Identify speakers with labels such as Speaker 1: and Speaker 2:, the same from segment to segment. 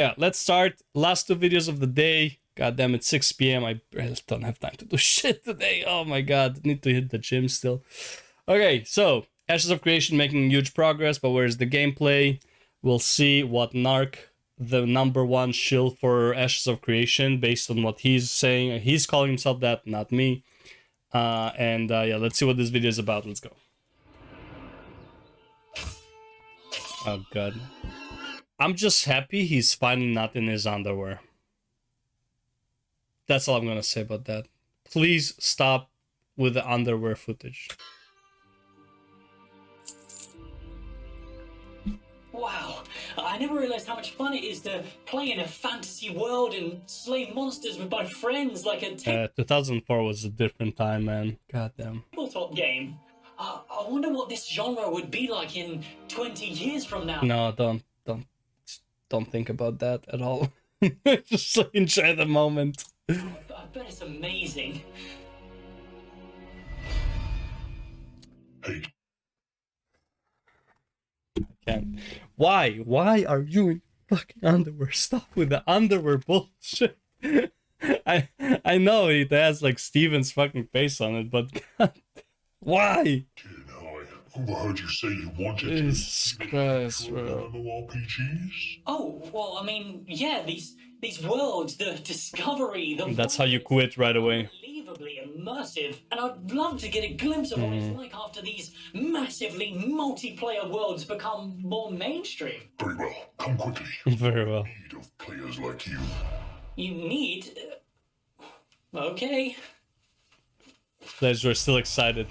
Speaker 1: Yeah, let's start. Last two videos of the day. God damn it, 6 p.m. I don't have time to do shit today. Oh my god, need to hit the gym still. Okay, so Ashes of Creation making huge progress, but where's the gameplay? We'll see what Narc, the #1 shill for Ashes of Creation, based on what he's saying. He's calling himself that, not me. Yeah, let's see what this video is about. Let's go. Oh god. I'm just happy he's finally not in his underwear. That's all I'm gonna say about that. Please stop with the underwear footage.
Speaker 2: Wow, I never realized how much fun it is to play in a fantasy world and slay monsters with my friends like a
Speaker 1: 2004 was a different time, man. Goddamn.
Speaker 2: tabletop game. I wonder what this genre would be like in 20 years from now.
Speaker 1: No, don't think about that at all. Just enjoy the moment.
Speaker 2: I bet it's amazing.
Speaker 1: Hey. I can't. Why are you in fucking underwear? Stop with the underwear bullshit. I know it has like Steven's fucking face on it, but God, why?
Speaker 3: I overheard you say you wanted
Speaker 1: Jesus Christ, bro.
Speaker 3: MMORPGs?
Speaker 2: Oh, well, I mean, yeah, these worlds, the discovery, the
Speaker 1: That's how you quit right away.
Speaker 2: Unbelievably immersive, and I'd love to get a glimpse of what it's like after these massively multiplayer worlds become more mainstream.
Speaker 3: Very well, come quickly.
Speaker 1: Very well.
Speaker 3: Need of players like you.
Speaker 2: You need... okay.
Speaker 1: Guys, we're still excited.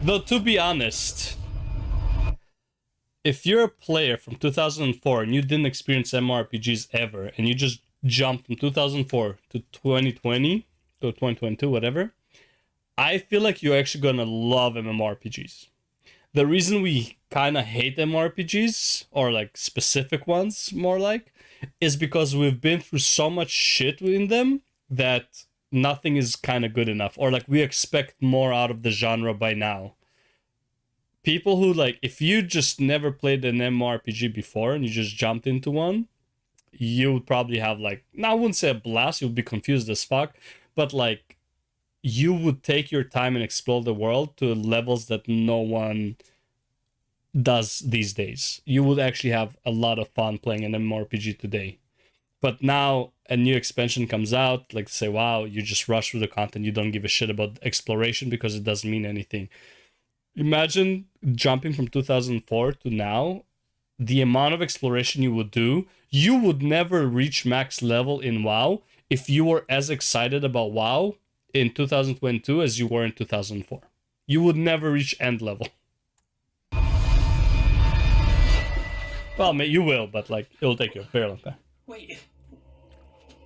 Speaker 1: Though, to be honest, if you're a player from 2004 and you didn't experience MMORPGs ever, and you just jumped from 2004 to 2020, to 2022, whatever, I feel like you're actually gonna love MMORPGs. The reason we kind of hate MMORPGs, or like specific ones more like, is because we've been through so much shit in them that nothing is kind of good enough, or like we expect more out of the genre by now. People who like, if you just never played an MMORPG before and you just jumped into one, you would probably have like, no, I wouldn't say a blast, you would be confused as fuck, but like you would take your time and explore the world to levels that no one does these days. You would actually have a lot of fun playing an MMORPG today. But now a new expansion comes out, like say, wow, you just rush through the content, you don't give a shit about exploration because it doesn't mean anything. Imagine jumping from 2004 to now, the amount of exploration you would do. You would never reach max level in WoW if you were as excited about WoW in 2022 as you were in 2004. You would never reach end level. Well, you will, but like, it'll take you a very long time.
Speaker 2: Wait,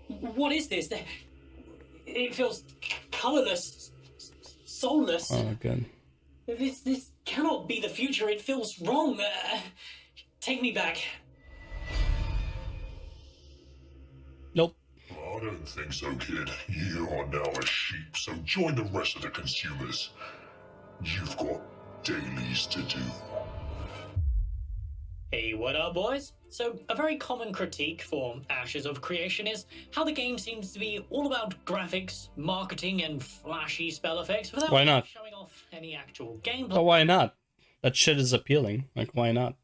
Speaker 2: what is this? It feels colorless, soulless.
Speaker 1: Oh, good.
Speaker 2: This cannot be the future. It feels wrong. Take me back.
Speaker 1: Nope.
Speaker 3: I don't think so, kid. You are now a sheep, so join the rest of the consumers. You've got dailies to do.
Speaker 2: Hey, what up, boys? So, a very common critique for Ashes of Creation is how the game seems to be all about graphics, marketing, and flashy spell effects without
Speaker 1: Why not?
Speaker 2: showing off any actual gameplay.
Speaker 1: But why not? That shit is appealing. Like, why not?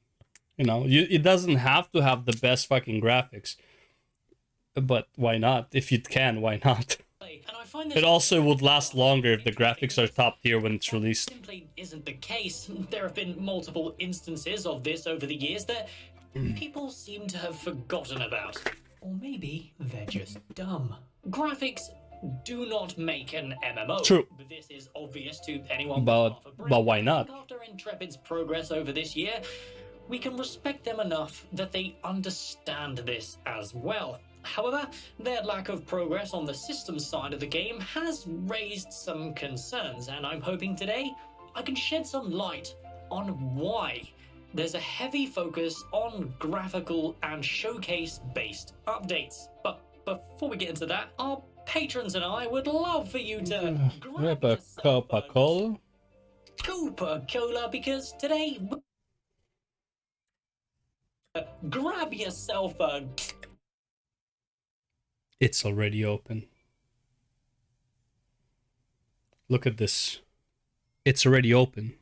Speaker 1: You know, it doesn't have to have the best fucking graphics. But why not? If it can, why not?
Speaker 2: And I find
Speaker 1: It also would last longer if the graphics are top tier when it's released.
Speaker 2: Simply isn't the case. There have been multiple instances of this over the years that people seem to have forgotten about. Or maybe they're just dumb. Graphics do not make an MMO.
Speaker 1: True.
Speaker 2: This is obvious to anyone.
Speaker 1: But why not?
Speaker 2: After Intrepid's progress over this year, we can respect them enough that they understand this as well. However, their lack of progress on the systems side of the game has raised some concerns, and I'm hoping today I can shed some light on why there's a heavy focus on graphical and showcase-based updates. But before we get into that, our patrons and I would love for you to
Speaker 1: grab a Coca-Cola.
Speaker 2: Coca-Cola, because today... grab yourself a
Speaker 1: It's already open. Look at this. It's already open.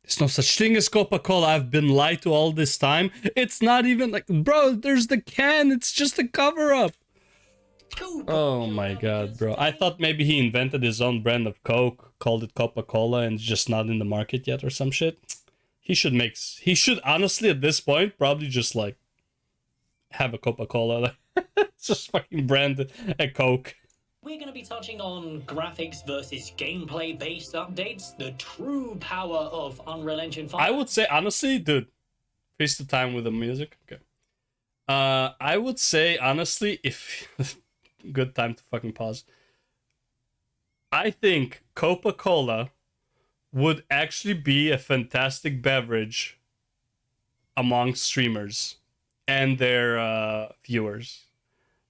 Speaker 1: There's no such thing as Coca-Cola. I've been lied to all this time. It's not even like, bro, there's the can. It's just a cover-up. Oh my god, bro. I thought maybe he invented his own brand of Coke, called it Coca-Cola, and it's just not in the market yet or some shit. He should honestly at this point probably just like have a Coca-Cola. Just fucking brand a Coke.
Speaker 2: We're going to be touching on graphics versus gameplay based updates, the true power of Unreal Engine 5.
Speaker 1: I would say, honestly, dude, face the time with the music. Okay. I would say, honestly, if... good time to fucking pause. I think Coca-Cola would actually be a fantastic beverage among streamers and their viewers,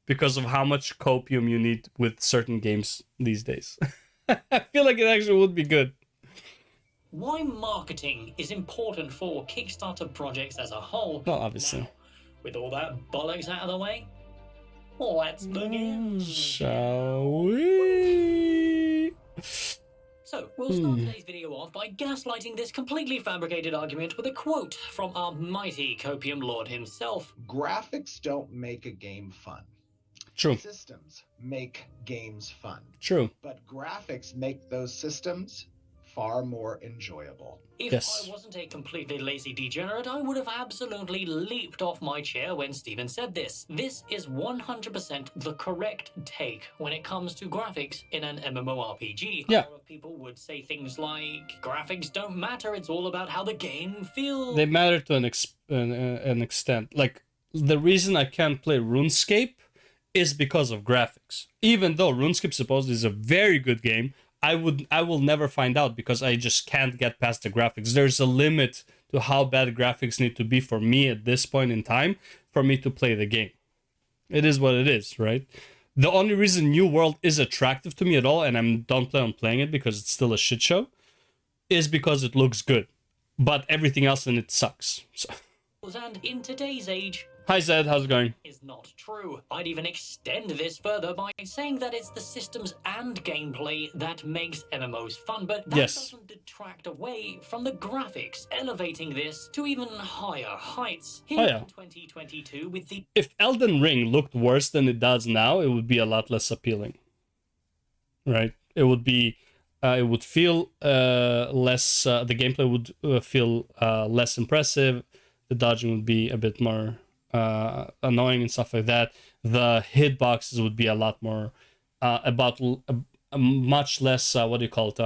Speaker 1: because of how much copium you need with certain games these days. I feel like it actually would be good.
Speaker 2: Why marketing is important for Kickstarter projects as a whole.
Speaker 1: Well, obviously.
Speaker 2: Now, with all that bollocks out of the way, let's begin.
Speaker 1: Shall we?
Speaker 2: So, we'll start today's video off by gaslighting this completely fabricated argument with a quote from our mighty copium lord himself.
Speaker 4: Graphics don't make a game fun.
Speaker 1: True.
Speaker 4: Systems make games fun.
Speaker 1: True.
Speaker 4: But graphics make those systems far more enjoyable.
Speaker 2: If
Speaker 1: Yes.
Speaker 2: I wasn't a completely lazy degenerate, I would have absolutely leaped off my chair when Steven said this. This is 100% the correct take when it comes to graphics in an MMORPG.
Speaker 1: Yeah.
Speaker 2: A lot of people would say things like, graphics don't matter, it's all about how the game feels.
Speaker 1: They matter to an extent. Like, the reason I can't play RuneScape is because of graphics. Even though RuneScape supposedly is a very good game, I will never find out because I just can't get past the graphics. There's a limit to how bad graphics need to be for me at this point in time for me to play the game. It is what it is, right? The only reason New World is attractive to me at all, and I don't plan on playing it because it's still a shit show, is because it looks good. But everything else in it sucks. So.
Speaker 2: And in today's age,
Speaker 1: Hi Zed, how's it going?
Speaker 2: is not true. I'd even extend this further by saying that it's the systems and gameplay that makes MMOs fun, but that
Speaker 1: Yes.
Speaker 2: doesn't detract away from the graphics, elevating this to even higher heights. Here
Speaker 1: Oh, yeah.
Speaker 2: in 2022 with the
Speaker 1: If Elden Ring looked worse than it does now, it would be a lot less appealing. Right? It would be... it would feel less... the gameplay would feel less impressive. The dodging would be a bit more annoying and stuff like that. The hitboxes would be a lot more... about a much less... what do you call it?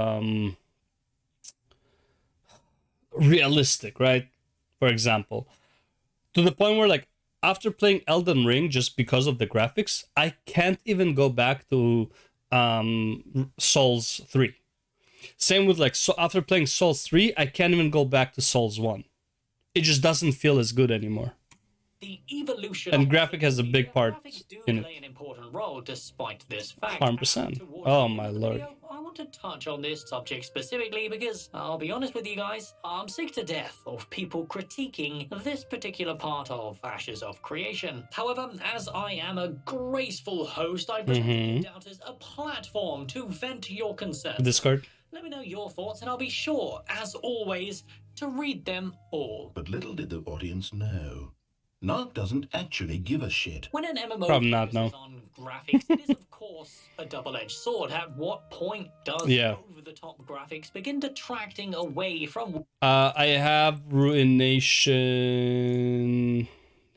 Speaker 1: Realistic, right? For example. To the point where, like, after playing Elden Ring, just because of the graphics, I can't even go back to Souls 3. Same with, like, so after playing Souls 3, I can't even go back to Souls 1. It just doesn't feel as good anymore.
Speaker 2: The evolution
Speaker 1: And
Speaker 2: of
Speaker 1: graphic has a big
Speaker 2: media,
Speaker 1: part
Speaker 2: graphics do
Speaker 1: in it.
Speaker 2: play an important role despite this fact.
Speaker 1: 100%.
Speaker 2: And towards
Speaker 1: Oh,
Speaker 2: the end
Speaker 1: my
Speaker 2: of the
Speaker 1: lord.
Speaker 2: video, I want to touch on this subject specifically because, I'll be honest with you guys, I'm sick to death of people critiquing this particular part of Ashes of Creation. However, as I am a graceful host, I present you doubters a platform to vent your concerns.
Speaker 1: Discord.
Speaker 2: Let me know your thoughts and I'll be sure, as always, to read them all.
Speaker 5: But little did the audience know, Narc doesn't actually give a shit.
Speaker 2: When an MMO
Speaker 1: Probably not,
Speaker 2: focuses
Speaker 1: no.
Speaker 2: on graphics, it is of course a double-edged sword. At what point does
Speaker 1: Yeah.
Speaker 2: over-the-top graphics begin detracting away from
Speaker 1: I have Ruination...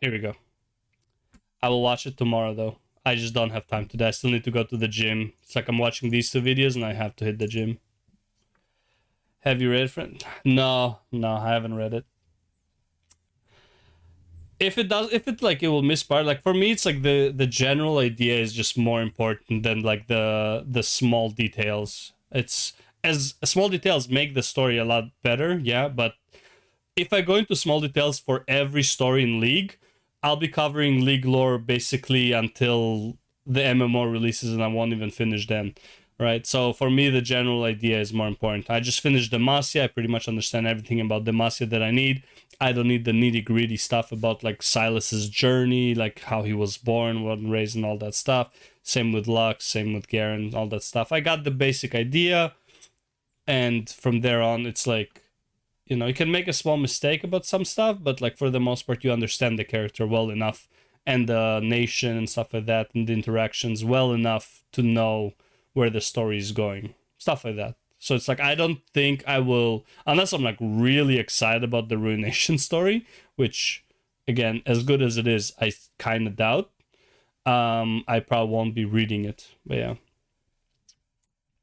Speaker 1: Here we go. I will watch it tomorrow, though. I just don't have time today. I still need to go to the gym. It's like I'm watching these two videos and I have to hit the gym. Have you read it, friend? No, I haven't read it. If it will miss part, like for me, it's like the general idea is just more important than like the small details. It's as small details make the story a lot better, yeah. But if I go into small details for every story in League, I'll be covering League lore basically until the MMO releases, and I won't even finish then, right? So for me, the general idea is more important. I just finished Demacia. I pretty much understand everything about Demacia that I need. I don't need the nitty gritty stuff about like Silas's journey, like how he was born, what raised, and all that stuff. Same with Lux, same with Garen, all that stuff. I got the basic idea, and from there on, it's like, you know, you can make a small mistake about some stuff, but like for the most part, you understand the character well enough, and the nation and stuff like that, and the interactions well enough to know where the story is going, stuff like that. So it's like, I don't think I will, unless I'm like really excited about the Ruination story, which again, as good as it is, I kind of doubt. I probably won't be reading it, but yeah.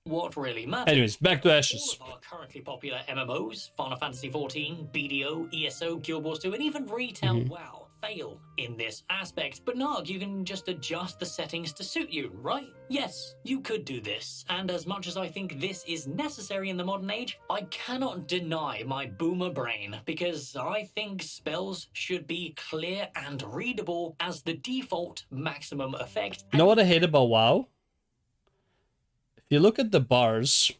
Speaker 2: What really matters.
Speaker 1: Anyways, back to Ashes.
Speaker 2: All of our currently popular MMOs, Final Fantasy XIV, BDO, ESO, Guild Wars 2, and even retail WoW fail in this aspect. But Narc, you can just adjust the settings to suit you, right? Yes, you could do this. And as much as I think this is necessary in the modern age, I cannot deny my boomer brain, because I think spells should be clear and readable as the default maximum effect.
Speaker 1: You know what I hate about WoW? If you look at the bars,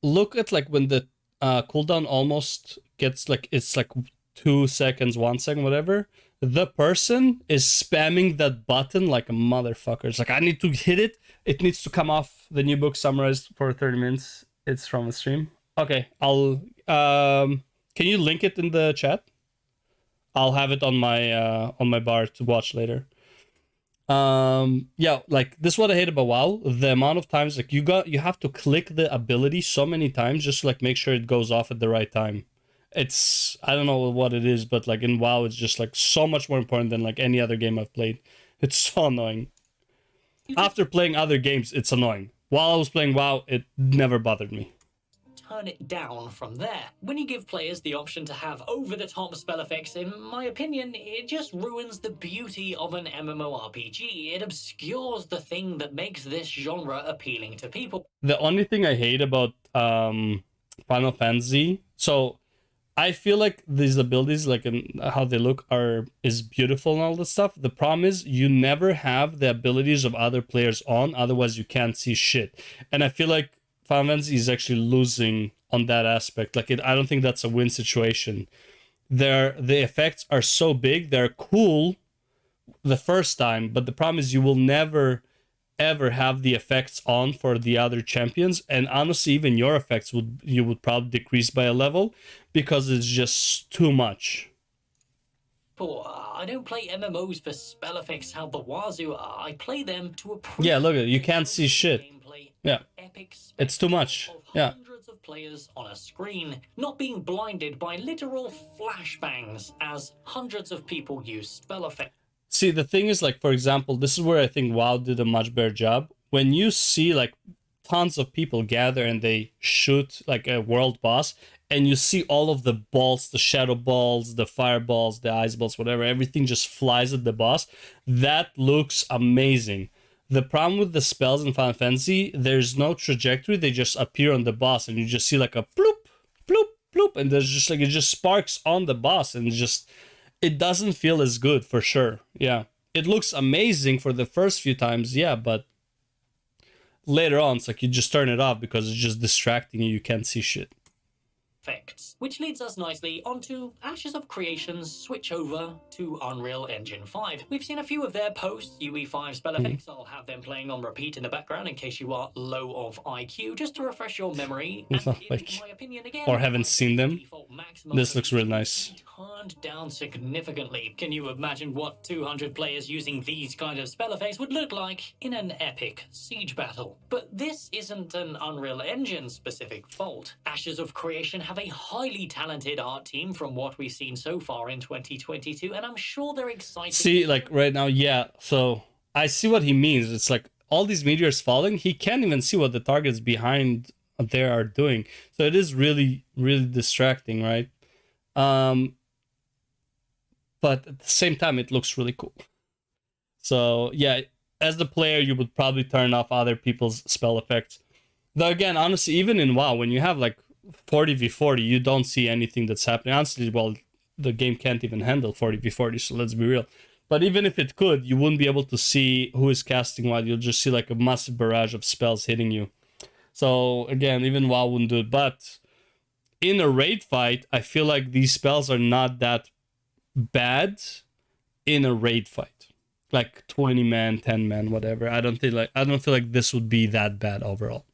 Speaker 1: look at like when the cooldown almost gets like, it's like 2 seconds, 1 second, whatever. The person is spamming that button like a motherfucker. It's like, I need to hit it. It needs to come off. The new book summarized for 30 minutes. It's from a stream. Okay, I'll can you link it in the chat? I'll have it on my bar to watch later. Yeah, like this is what I hate about WoW. The amount of times like you have to click the ability so many times just to like make sure it goes off at the right time. It's, I don't know what it is, but like in WoW, it's just like so much more important than like any other game I've played. It's so annoying. After playing other games, it's annoying. While I was playing WoW, it never bothered me.
Speaker 2: Turn it down from there. When you give players the option to have over-the-top spell effects, in my opinion, it just ruins the beauty of an MMORPG. It obscures the thing that makes this genre appealing to people.
Speaker 1: The only thing I hate about Final Fantasy, so I feel like these abilities, like in how they look, is beautiful and all that stuff. The problem is you never have the abilities of other players on, otherwise you can't see shit. And I feel like Final Fantasy is actually losing on that aspect. Like I don't think that's a win situation. The effects are so big, they're cool the first time, but the problem is you will never ever have the effects on for the other champions, and honestly even your effects would probably decrease by a level because it's just too much.
Speaker 2: I don't play MMOs for spell effects how the wazoo are. I play them to appreciate.
Speaker 1: Yeah, look at it, you can't see shit. Yeah,
Speaker 2: epic
Speaker 1: it's too much. Yeah,
Speaker 2: hundreds of players on a screen, not being blinded by literal flashbangs as hundreds of people use spell effects.
Speaker 1: see, the thing is, like, for example, this is where I think WoW did a much better job. When you see like tons of people gather and they shoot like a world boss, and you see all of the balls, the shadow balls, the fireballs, the ice balls, whatever, everything just flies at the boss, that looks amazing. The problem with the spells in Final Fantasy, there's no trajectory, they just appear on the boss, and you just see like a bloop, bloop, bloop, and there's just like, it just sparks on the boss, and it doesn't feel as good for sure. Yeah, it looks amazing for the first few times, yeah, but later on, it's like you just turn it off because it's just distracting you, you can't see shit.
Speaker 2: Effects, which leads us nicely onto Ashes of Creation's switch over to Unreal Engine 5. We've seen a few of their post UE5 spell effects. I'll have them playing on repeat in the background in case you are low of IQ, just to refresh your memory. And
Speaker 1: like,
Speaker 2: in my opinion, again,
Speaker 1: or haven't seen them. This looks really nice.
Speaker 2: Turned down significantly. Can you imagine what 200 players using these kind of spell effects would look like in an epic siege battle? But this isn't an Unreal Engine specific fault. Ashes of Creation have a highly talented art team from what we've seen so far in 2022, and I'm sure they're excited.
Speaker 1: See, like right now, yeah, so I see what he means. It's like all these meteors falling, he can't even see what the targets behind there are doing. So it is really, really distracting, right? But at the same time, it looks really cool. So yeah, as the player, you would probably turn off other people's spell effects. Though again, honestly, even in WoW, when you have like 40v40, you don't see anything that's happening. Honestly, well, the game can't even handle 40v40, so let's be real. But even if it could, you wouldn't be able to see who is casting what. You'll just see like a massive barrage of spells hitting you. So again, even WoW wouldn't do it. But in a raid fight, I feel like these spells are not that bad in a raid fight. Like 20 man, 10 man, whatever. I don't feel like this would be that bad overall.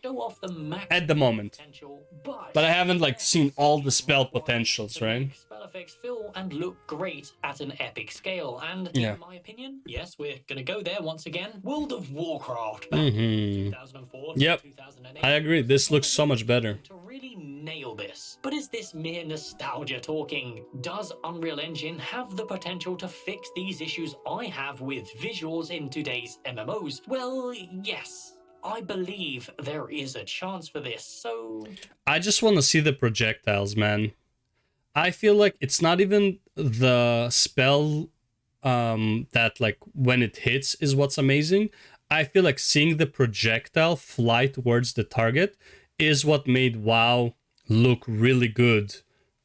Speaker 2: Show off the max
Speaker 1: At the moment.
Speaker 2: potential, but
Speaker 1: I haven't like seen all the spell potentials, right?
Speaker 2: Spell effects feel and look great at an epic scale, and
Speaker 1: Yeah.
Speaker 2: in my opinion, yes, we're gonna go there once again. World of Warcraft,
Speaker 1: Mhm.
Speaker 2: 2004
Speaker 1: Yep.
Speaker 2: 2008.
Speaker 1: I agree. This looks so much better.
Speaker 2: To really nail this. But is this mere nostalgia talking? Does Unreal Engine have the potential to fix these issues I have with visuals in today's MMOs? Well, yes. I believe there is a chance for this, so...
Speaker 1: I just want to see the projectiles, man. I feel like it's not even the spell that like when it hits is what's amazing. I feel like seeing the projectile fly towards the target is what made WoW look really good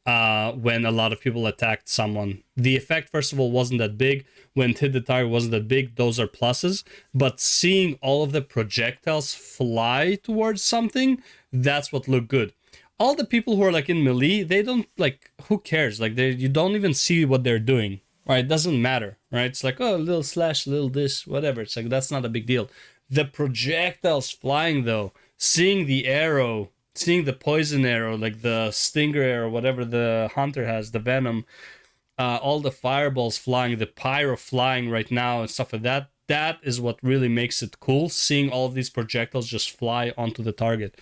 Speaker 1: when a lot of people attacked someone. The effect, first of all, wasn't that big. When it hit the target, wasn't that big. Those are pluses. But seeing all of the projectiles fly towards something, that's what looked good. All the people who are like in melee, they don't like, who cares? Like you don't even see what they're doing, right? It doesn't matter, right? It's like, oh, a little slash, a little this, whatever. It's like, that's not a big deal. The projectiles flying though, seeing the arrow, seeing the poison arrow, like the stinger arrow, whatever the hunter has, the venom, all the fireballs flying, the pyro flying right now and stuff like that. That is what really makes it cool, seeing all of these projectiles just fly onto the target.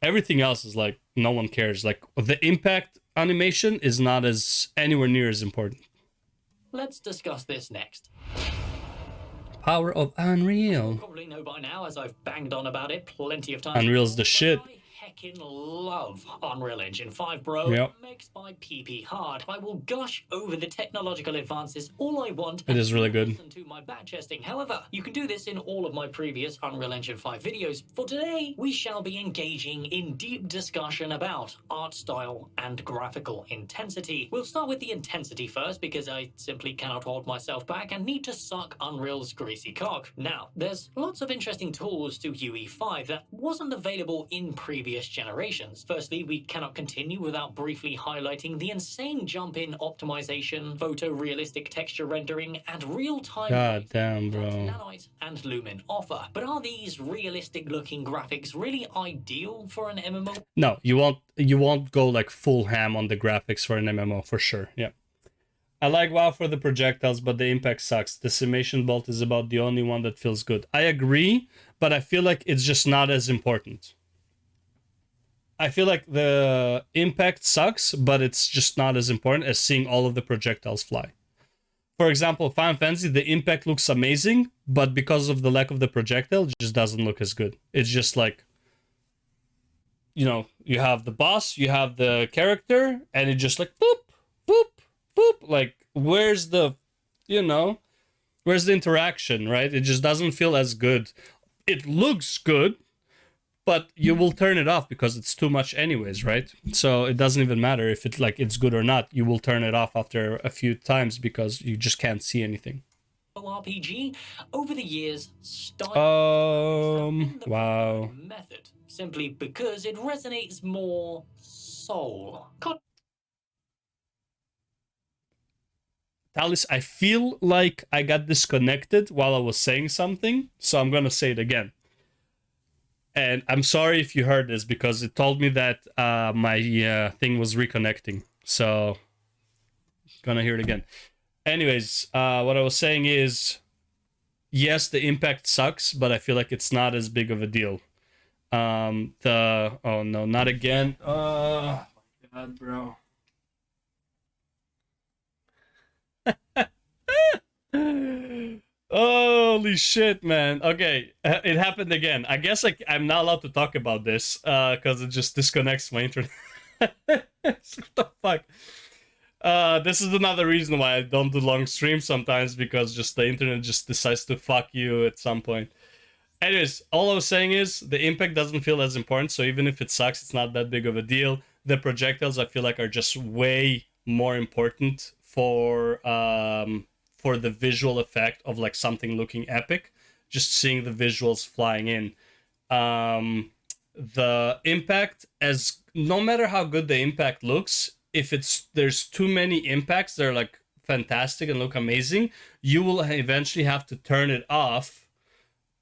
Speaker 1: Everything else is like, no one cares. Like the impact animation is not as anywhere near as important.
Speaker 2: Let's discuss this next.
Speaker 1: Power of Unreal.
Speaker 2: You probably know by now, as I've banged on about it plenty of times.
Speaker 1: Unreal's the shit.
Speaker 2: I heckin' love Unreal Engine 5, bro.
Speaker 1: Yep.
Speaker 2: Makes my PP hard. I will gush over the technological advances all I want.
Speaker 1: It is really good.
Speaker 2: Listen to my backtesting. However, you can do this in all of my previous Unreal Engine 5 videos. For today, we shall be engaging in deep discussion about art style and graphical intensity. We'll start with the intensity first because I simply cannot hold myself back and need to suck Unreal's greasy cock. Now, there's lots of interesting tools to UE5 that wasn't available in previous generations. Firstly, we cannot continue without briefly highlighting the insane jump in optimization, photorealistic texture rendering, and real-time
Speaker 1: God damn, bro.
Speaker 2: that Nanite and Lumen offer. But are these realistic-looking graphics really ideal for an MMO?
Speaker 1: No, you won't go like full ham on the graphics for an MMO for sure. Yeah. I like WoW for the projectiles, but the impact sucks. The Summation Bolt is about the only one that feels good. I agree, but I feel like it's just not as important. I feel like the impact sucks, but it's just not as important as seeing all of the projectiles fly. For example, Final Fantasy, the impact looks amazing, but because of the lack of the projectile, it just doesn't look as good. It's just like, you know, you have the boss, you have the character, and it just like boop, boop, boop. Like, where's the, you know, where's the interaction, right? It just doesn't feel as good. It looks good, but you will turn it off because it's too much anyways, right? So it doesn't even matter if it's like it's good or not. You will turn it off after a few times because you just can't see anything.
Speaker 2: RPG over the years
Speaker 1: Wow.
Speaker 2: method simply because it resonates more soul.
Speaker 1: Talis, I feel like I got disconnected while I was saying something, so I'm gonna say it again. And I'm sorry if you heard this because it told me that my thing was reconnecting. So, gonna hear it again. Anyways, what I was saying is, yes, the impact sucks, but I feel like it's not as big of a deal. Oh no, not again. Oh my god, bro. Holy shit, man. Okay, it happened again. I guess I'm not allowed to talk about this because it just disconnects my internet. What the fuck? This is another reason why I don't do long streams sometimes, because just the internet just decides to fuck you at some point. Anyways, all I was saying is the impact doesn't feel as important, so even if it sucks, it's not that big of a deal. The projectiles I feel like are just way more important for for the visual effect of like something looking epic, just seeing the visuals flying in. The impact, as no matter how good the impact looks, if there's too many impacts that are like fantastic and look amazing, you will eventually have to turn it off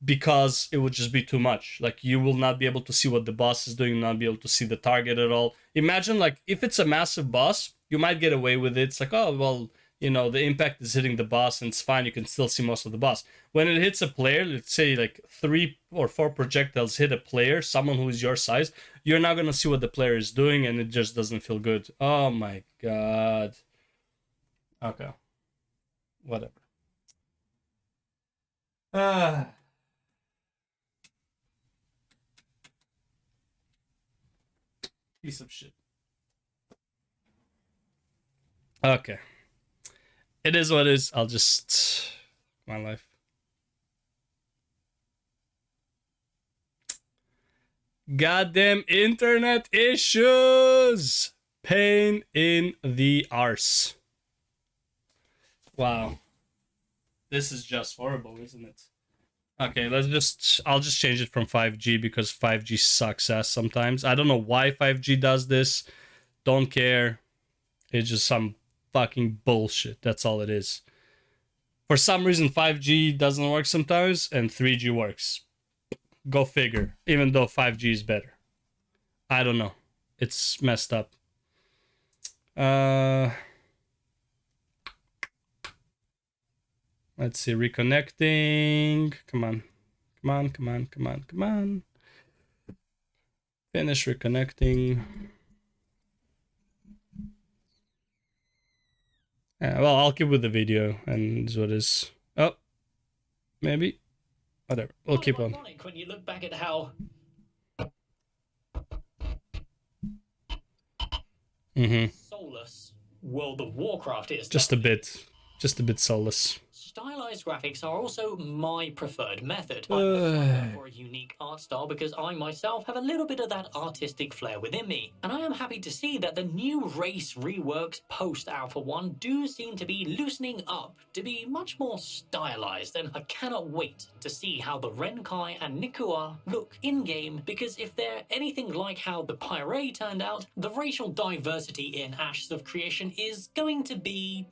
Speaker 1: because it would just be too much. Like you will not be able to see what the boss is doing, not be able to see the target at all. Imagine like if it's a massive boss, you might get away with it. It's like, oh well, you know, the impact is hitting the boss and it's fine, you can still see most of the boss. When it hits a player, let's say like 3 or 4 projectiles hit a player, someone who is your size, you're not gonna see what the player is doing and it just doesn't feel good. Oh my god. Okay. Whatever. Piece of shit. Okay. It is what it is. I'll just... my life. Goddamn internet issues! Pain in the arse. Wow. This is just horrible, isn't it? Okay, I'll just change it from 5G because 5G sucks ass sometimes. I don't know why 5G does this. Don't care. It's just some fucking bullshit. That's all it is. For some reason, 5G doesn't work sometimes and 3G works. Go figure. Even though 5G is better. I don't know. It's messed up. Let's see, reconnecting. Come on. Come on, come on, come on, come on. Finish reconnecting. Well, I'll keep with the video, and this is what it is. Oh, maybe. Whatever. We'll keep on.
Speaker 2: When you look back at how... soulless World of Warcraft is.
Speaker 1: Just a bit soulless.
Speaker 2: Stylized graphics are also my preferred method. I'm looking for a unique art style because I myself have a little bit of that artistic flair within me. And I am happy to see that the new race reworks post-Alpha 1 do seem to be loosening up to be much more stylized, and I cannot wait to see how the Renkai and Nikua look in-game, because if they're anything like how the Pyre turned out, the racial diversity in Ashes of Creation is going to be...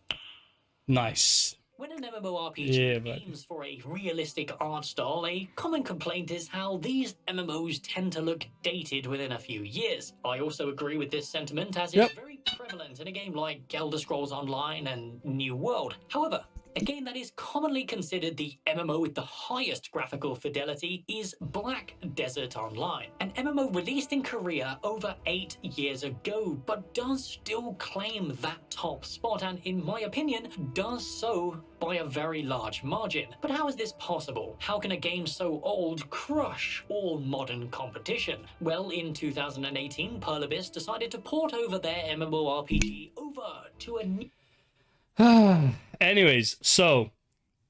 Speaker 1: nice.
Speaker 2: When an MMORPG aims for a realistic art style, a common complaint is how these MMOs tend to look dated within a few years. I also agree with this sentiment, as it's very prevalent in a game like Elder Scrolls Online and New World. However, a game that is commonly considered the MMO with the highest graphical fidelity is Black Desert Online, an MMO released in Korea over 8 years ago, but does still claim that top spot, and in my opinion, does so by a very large margin. But how is this possible? How can a game so old crush all modern competition? Well, in 2018, Perlibis decided to port over their MMORPG over to a new...
Speaker 1: Anyways, so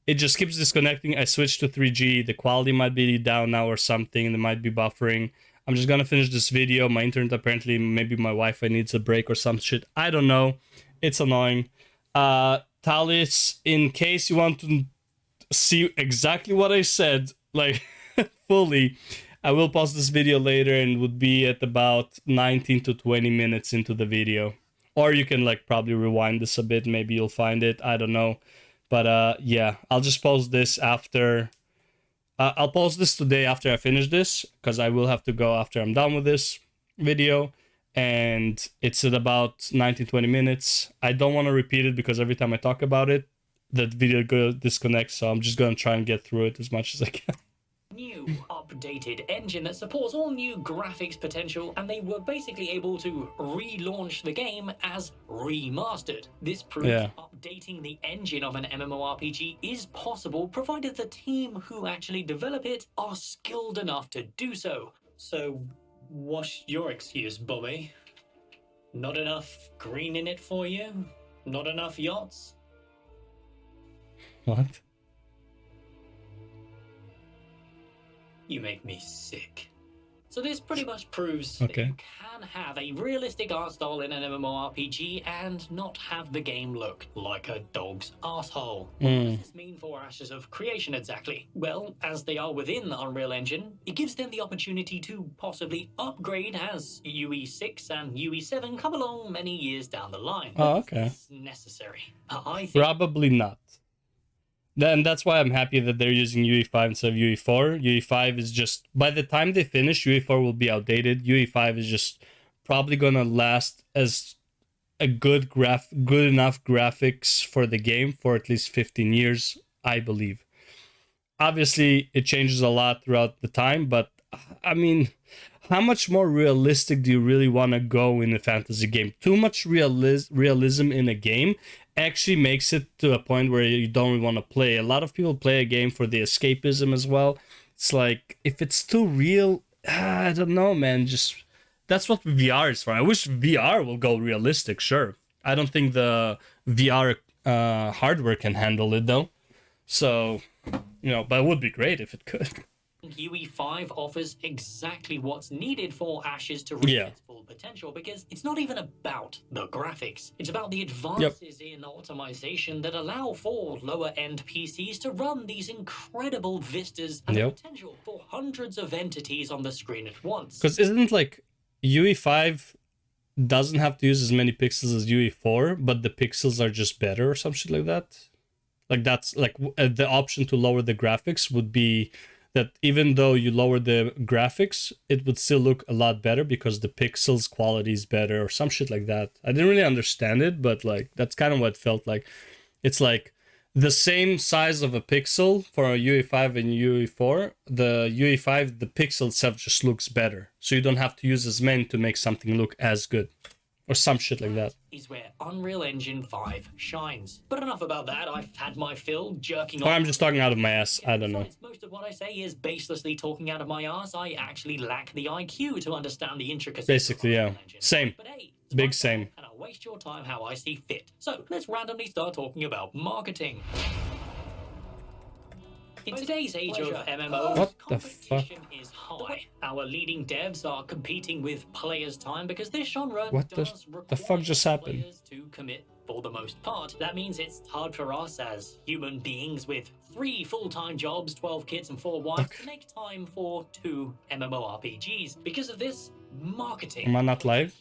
Speaker 1: it just keeps disconnecting. I switched to 3G. The quality might be down now or something. There might be buffering. I'm just gonna finish this video. My internet, apparently, maybe my Wi-Fi needs a break or some shit. I don't know. It's annoying. Talis, in case you want to see exactly what I said, like fully, I will pause this video later and it would be at about 19 to 20 minutes into the video. Or you can like probably rewind this a bit, maybe you'll find it, I don't know. But yeah, I'll just post this after... I'll post this today after I finish this, because I will have to go after I'm done with this video. And it's at about 19-20 minutes. I don't want to repeat it because every time I talk about it, that video disconnects, so I'm just going to try and get through it as much as I can.
Speaker 2: New updated engine that supports all new graphics potential, and they were basically able to relaunch the game as remastered. This proves updating the engine of an MMORPG is possible, provided the team who actually develop it are skilled enough to do so. So what's your excuse, Bobby? Not enough green in it for you? Not enough yachts?
Speaker 1: What?
Speaker 2: You make me sick. So this pretty much proves that you can have a realistic art style in an MMORPG and not have the game look like a dog's asshole. What does this mean for Ashes of Creation exactly? Well, as they are within the Unreal Engine, it gives them the opportunity to possibly upgrade as UE6 and UE7 come along many years down the line.
Speaker 1: Oh, okay.
Speaker 2: Is this necessary? I think
Speaker 1: Probably not. And that's why I'm happy that they're using UE5 instead of UE4. UE5 is just, by the time they finish, UE4 will be outdated. UE5 is just probably gonna last as a good enough graphics for the game for at least 15 years, I believe. Obviously, it changes a lot throughout the time, but I mean, how much more realistic do you really want to go in a fantasy game? Too much realism in a game actually makes it to a point where you don't really want to play. A lot of people play a game for the escapism as well. It's like, if it's too real, I don't know, man. Just, that's what VR is for. I wish VR will go realistic, sure. I don't think the VR hardware can handle it, though. So, you know, but it would be great if it could.
Speaker 2: UE5 offers exactly what's needed for Ashes to reach its full potential, because it's not even about the graphics. It's about the advances in optimization that allow for lower-end PCs to run these incredible vistas and the potential for hundreds of entities on the screen at once.
Speaker 1: Because isn't like UE5 doesn't have to use as many pixels as UE4, but the pixels are just better or some shit like that? Like that's like the option to lower the graphics would be that even though you lower the graphics, it would still look a lot better because the pixels quality is better or some shit like that. I didn't really understand it, but like that's kind of what it felt like. It's like the same size of a pixel for a UE5 and UE4. The UE5, the pixel itself just looks better. So you don't have to use as many to make something look as good. Or some shit like that.
Speaker 2: Is where Unreal Engine 5 shines. But enough about that. I've had my fill jerking
Speaker 1: Or
Speaker 2: off.
Speaker 1: I'm just talking out of my ass. I don't know.
Speaker 2: Most of what I say is baselessly talking out of my ass. I actually lack the IQ to understand the intricacies.
Speaker 1: Basically, yeah. Same.
Speaker 2: But hey,
Speaker 1: Big same.
Speaker 2: And I'll waste your time how I see fit. So let's randomly start talking about marketing. In today's age of MMOs,
Speaker 1: What the
Speaker 2: competition is high. Our leading devs are competing with players' time because this genre
Speaker 1: What
Speaker 2: does
Speaker 1: the fuck just happened?
Speaker 2: players to commit for the most part. That means it's hard for us as human beings with 3 full-time jobs, 12 kids and 4 wives to make time for 2 MMORPGs. Because of this, marketing
Speaker 1: Am I not live?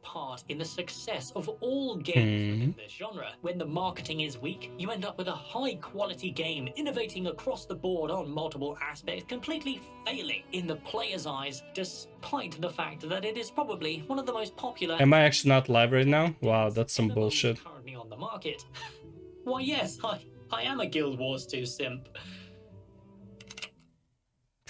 Speaker 2: part in the success of all games in this genre. When the marketing is weak, you end up with a high quality game innovating across the board on multiple aspects, completely failing in the player's eyes, despite the fact that it is probably one of the most popular.
Speaker 1: Am I actually not live right now? Wow, that's some bullshit.
Speaker 2: Currently on the market. Why yes, I am a Guild Wars 2 simp.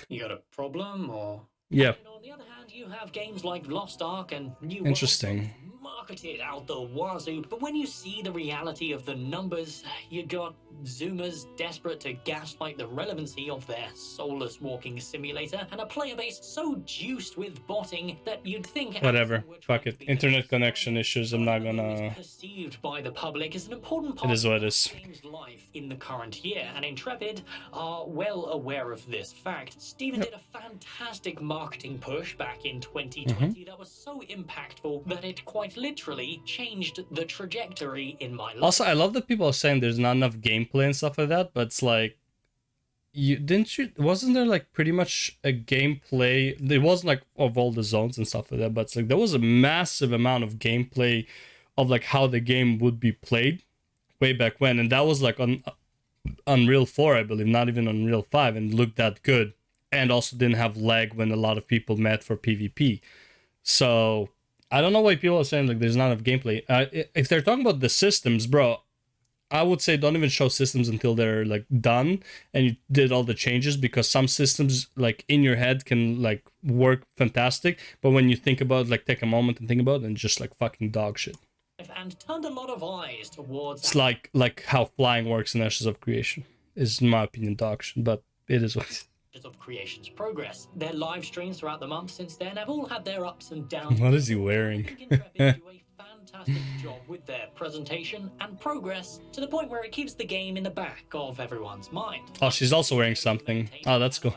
Speaker 2: You got a problem or?
Speaker 1: Yeah.
Speaker 2: And on the other hand, you have games like Lost Ark and New
Speaker 1: Interesting.
Speaker 2: World marketed out the wazoo. But when you see the reality of the numbers, you got Zoomers desperate to gaslight the relevancy of their soulless walking simulator, and a player base so juiced with botting that you'd think
Speaker 1: whatever. Fuck it. Internet connection issues. I'm not gonna.
Speaker 2: Perceived by the public is an important part
Speaker 1: It is what it
Speaker 2: of
Speaker 1: is.
Speaker 2: the game's life in the current year, and Intrepid are well aware of this fact. Steven did a fantastic marketing push back in 2020 that was so impactful that it quite literally changed the trajectory in my life.
Speaker 1: Also, I love that people are saying there's not enough gameplay and stuff like that, but it's like, wasn't there like pretty much a gameplay? It wasn't like of all the zones and stuff like that, but it's like there was a massive amount of gameplay of like how the game would be played way back when, and that was like on Unreal 4, I believe, not even Unreal 5, and looked that good, and also didn't have lag when a lot of people met for PvP. So I don't know why people are saying like there's not enough gameplay. If they're talking about the systems, bro, I would say don't even show systems until they're like done and you did all the changes, because some systems like in your head can like work fantastic, but when you think about like take a moment and think about it, and just like fucking dog shit.
Speaker 2: And turned a lot of eyes towards.
Speaker 1: It's like how flying works in Ashes of Creation is, in my opinion, dog shit, but it is what.
Speaker 2: Of Creation's progress. Their live streams throughout the month since then have all had their ups and downs.
Speaker 1: What is he wearing?
Speaker 2: I think Intrepid do a fantastic job with their presentation and progress, to the point where it keeps the game in the back of everyone's mind.
Speaker 1: Oh, she's also wearing something. Oh, that's cool.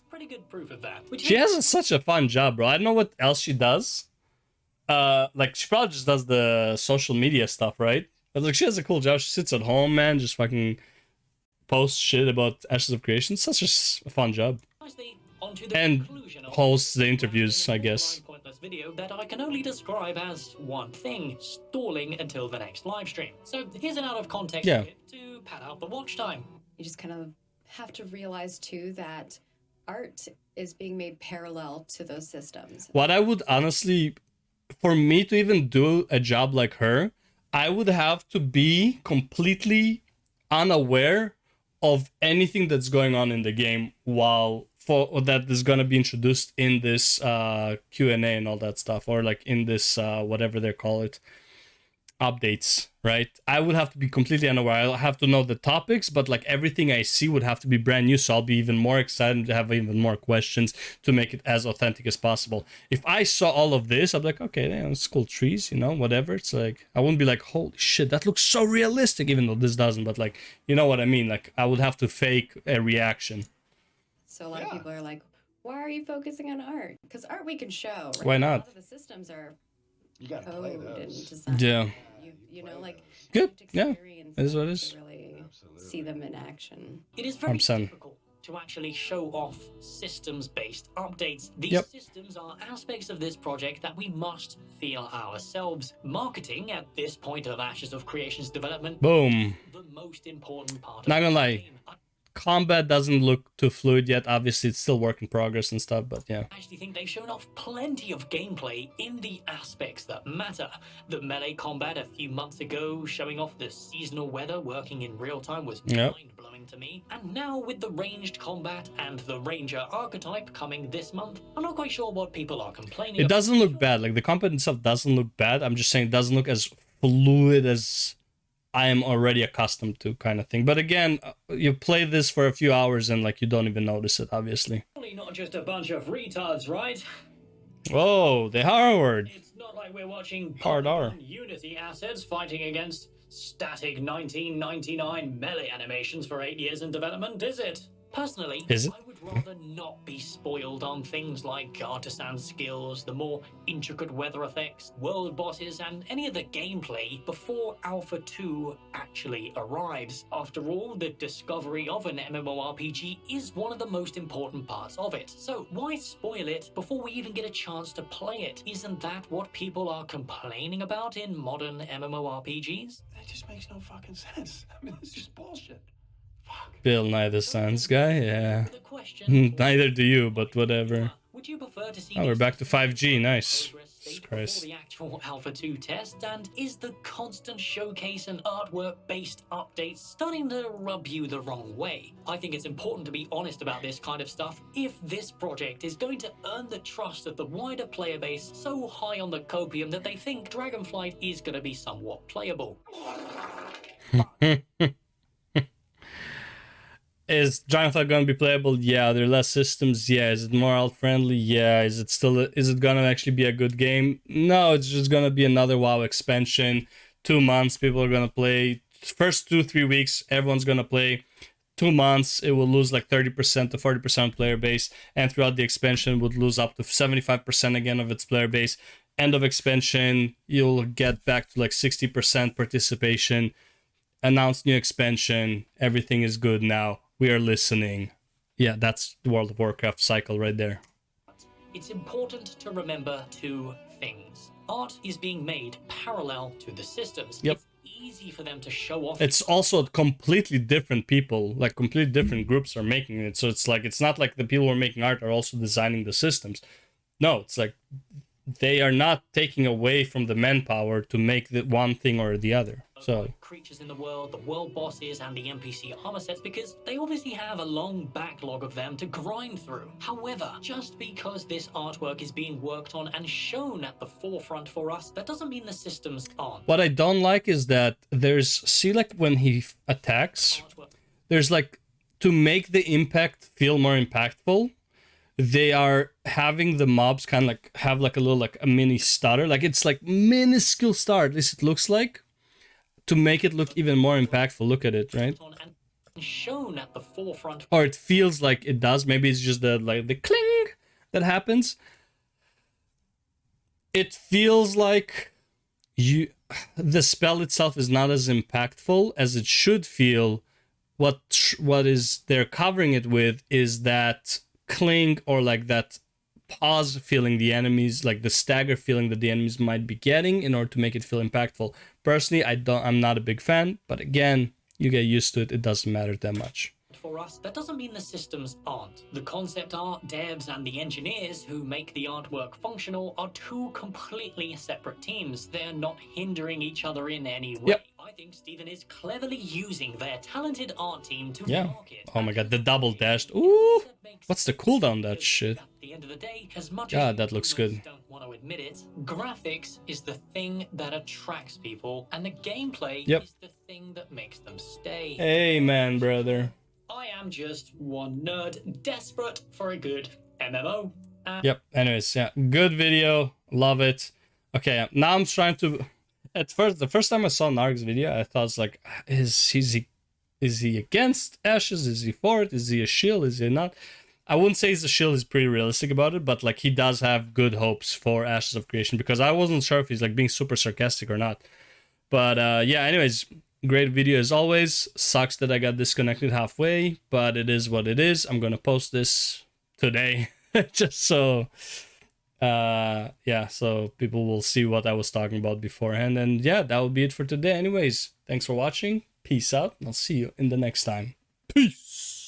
Speaker 2: Pretty good proof of that. Which
Speaker 1: She
Speaker 2: is-
Speaker 1: has such a fun job, bro. I don't know what else she does. Like she probably just does the social media stuff, right? But like she has a cool job. She sits at home, man, just fucking posts shit about Ashes of Creation. Such a fun job.
Speaker 2: Nicely onto the
Speaker 1: And
Speaker 2: conclusion of
Speaker 1: hosts the
Speaker 2: this
Speaker 1: interviews, I guess.
Speaker 2: borderline pointless video that I can only describe as one thing: stalling until the next live stream. So here's an out of context
Speaker 1: Yeah.
Speaker 2: clip to pad out the watch time.
Speaker 6: You just kind of have to realize too that art is being made parallel to those systems.
Speaker 1: What I would honestly, for me to even do a job like her, I would have to be completely unaware of anything that's going on in the game while for that is gonna be introduced in this Q&A and all that stuff, or like in this whatever they call it, updates, right? I would have to be completely unaware. I'll have to know the topics, but like everything I see would have to be brand new, so I'll be even more excited to have even more questions to make it as authentic as possible. If I saw all of this, I'd be like, okay, yeah, it's cool trees, you know, whatever. It's like, I wouldn't be like, holy shit, that looks so realistic, even though this doesn't, but like, you know what I mean? Like, I would have to fake a reaction.
Speaker 6: So a lot of
Speaker 4: Yeah.
Speaker 6: people are like, why are you focusing on art? Because art we can show. Right?
Speaker 1: Why
Speaker 6: A
Speaker 1: not?
Speaker 6: lot of the systems are
Speaker 4: You gotta play
Speaker 6: code and
Speaker 4: those.
Speaker 6: design.
Speaker 1: Yeah.
Speaker 6: You know, like
Speaker 1: Good,
Speaker 6: you have to
Speaker 1: yeah.
Speaker 6: experience
Speaker 1: It is what it
Speaker 6: them
Speaker 1: is.
Speaker 6: to really
Speaker 4: Absolutely.
Speaker 6: see them in action.
Speaker 2: It is very
Speaker 1: 100%.
Speaker 2: difficult to actually show off systems-based updates. These
Speaker 1: Yep.
Speaker 2: systems are aspects of this project that we must feel ourselves. Marketing at this point of Ashes of Creation's development,
Speaker 1: Boom.
Speaker 2: the most important part.
Speaker 1: Not
Speaker 2: of
Speaker 1: gonna
Speaker 2: this
Speaker 1: lie.
Speaker 2: game. I
Speaker 1: Combat doesn't look too fluid yet. Obviously, it's still work in progress and stuff, but yeah.
Speaker 2: actually think they've shown off plenty of gameplay in the aspects that matter. The melee combat a few months ago, showing off the seasonal weather working in real time, was
Speaker 1: Yep.
Speaker 2: mind-blowing to me. And now with the ranged combat and the ranger archetype coming this month, I'm not quite sure what people are complaining
Speaker 1: It
Speaker 2: about.
Speaker 1: doesn't look bad. Like the combat itself doesn't look bad. I'm just saying it doesn't look as fluid as I am already accustomed to, kind of thing. But again, you play this for a few hours and like you don't even notice it, obviously.
Speaker 2: Surely not just a bunch of retards, right?
Speaker 1: Whoa, the Howard.
Speaker 2: It's not like we're watching
Speaker 1: Hard R.
Speaker 2: Polygon Unity assets fighting against static 1999 melee animations for 8 years in development, is it? Personally,
Speaker 1: Is it?
Speaker 2: I would rather not be spoiled on things like artisan skills, the more intricate weather effects, world bosses, and any of the gameplay before Alpha 2 actually arrives. After all, the discovery of an MMORPG is one of the most important parts of it. So why spoil it before we even get a chance to play it? Isn't that what people are complaining about in modern MMORPGs?
Speaker 7: That just makes no fucking sense. I mean, it's just bullshit. Fuck.
Speaker 1: Bill Nye the Science Guy, yeah.
Speaker 2: The question
Speaker 1: Neither do you, but whatever.
Speaker 2: Would you prefer to see
Speaker 1: Oh, we're
Speaker 2: these
Speaker 1: back to 5G, nice.
Speaker 2: progress state
Speaker 1: Jesus
Speaker 2: before
Speaker 1: Christ.
Speaker 2: the actual Alpha 2 test? And is the constant showcase and artwork-based updates starting to rub you the wrong way? I think it's important to be honest about this kind of stuff if this project is going to earn the trust of the wider player base so high on the copium that they think Dragonflight is going to be somewhat playable.
Speaker 1: Is Dragonflight gonna be playable? Yeah. Are there less systems? Yeah. Is it more alt friendly? Yeah. Is it gonna actually be a good game? No, it's just gonna be another WoW expansion. 2 months, people are gonna play. First 2-3 weeks, everyone's gonna play. 2 months, it will lose like 30% to 40% player base, and throughout the expansion would lose up to 75% again of its player base. End of expansion, you'll get back to like 60% participation. Announce new expansion, everything is good now. We are listening. Yeah, that's the World of Warcraft cycle right there.
Speaker 2: It's important to remember two things. Art is being made parallel to the systems.
Speaker 1: Yep.
Speaker 2: It's easy for them to show off.
Speaker 1: It's also completely different people, like completely different groups are making it. So it's like, it's not like the people who are making art are also designing the systems. No, it's like they are not taking away from the manpower to make the one thing or the other. So
Speaker 2: creatures in the world bosses, and the NPC armor sets, because they obviously have a long backlog of them to grind through. However, just because this artwork is being worked on and shown at the forefront for us, that doesn't mean the systems aren't.
Speaker 1: what I don't like is that see like when he attacks,
Speaker 2: Artwork.
Speaker 1: there's like, to make the impact feel more impactful, they are having the mobs kind of like have like a little like a mini stutter, like it's like minuscule stutter, at least it looks like, to make it look even more impactful. Look at it, right?
Speaker 2: And shown at the forefront.
Speaker 1: Or it feels like it does. Maybe it's just the cling that happens. It feels like the spell itself is not as impactful as it should feel. What is they're covering it with is that cling, or like that pause feeling the enemies, like the stagger feeling that the enemies might be getting, in order to make it feel impactful. Personally, I'm not a big fan, but again, you get used to it. It doesn't matter that much.
Speaker 2: For us, that doesn't mean the systems aren't. The concept art devs and the engineers who make the artwork functional are two completely separate teams. They're not hindering each other in any way.
Speaker 1: Yep.
Speaker 2: I think Steven is cleverly using their talented art team to
Speaker 1: Yeah.
Speaker 2: market.
Speaker 1: Oh my god, the double dashed. Ooh! What's the cooldown that shit?
Speaker 2: At the end of the day, as much
Speaker 1: God,
Speaker 2: as
Speaker 1: that looks good.
Speaker 2: don't want to admit it, graphics is the thing that attracts people, and the gameplay
Speaker 1: Yep.
Speaker 2: is the thing that makes them stay.
Speaker 1: Amen, brother.
Speaker 2: I am just one nerd desperate for a good MMO.
Speaker 1: Yep. Anyways, yeah, good video. Love it. Okay, now I'm trying to. At first, the first time I saw Narc's video, I thought, like, is he against Ashes? Is he for it? Is he a shield? Is he not? I wouldn't say he's a shield. He's pretty realistic about it, but like he does have good hopes for Ashes of Creation, because I wasn't sure if he's like being super sarcastic or not. But yeah. Anyways, great video as always. Sucks that I got disconnected halfway, but it is what it is. I'm gonna post this today, just so yeah, so people will see what I was talking about beforehand. And yeah, that will be it for today. Anyways, thanks for watching. Peace out. I'll see you in the next time. Peace.